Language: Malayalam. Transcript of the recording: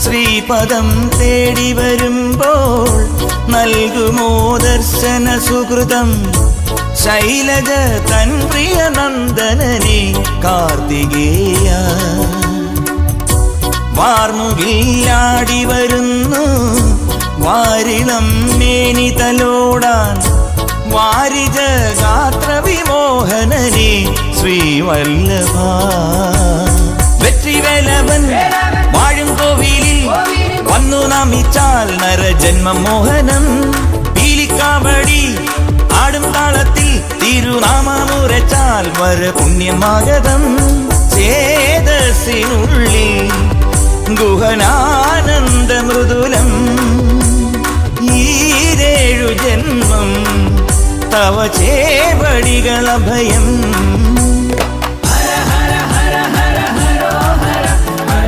ശ്രീപദം തേടി വരുമ്പോൾ നൽകുമോ ദർശന സുഹൃതം ശൈലജ തൻ പ്രിയ നന്ദനനെ കാർത്തികേയ വാർമുകിലാടി വരുന്നു വാരിളം മേനി തലോടാൻ വാരിജ ഗാത്ര വിമോഹനനെ ശ്രീവല്ലഭ വെற்றிവേലവൻ വാഴും കോവിലിൽ വന്നു നമിച്ചാൽ നരജന്മ മോഹനം പീലിക്കാവടി ആടും താളത്തിൽ തിരുനാമമുരച്ചാൽ വര പുണ്യമാഗതം ചേതസിനുള്ളിൽ ഗുഹനാനന്ദ മൃദുലം ഈരേഴു ജന്മം തവ ചേവടികളഭയം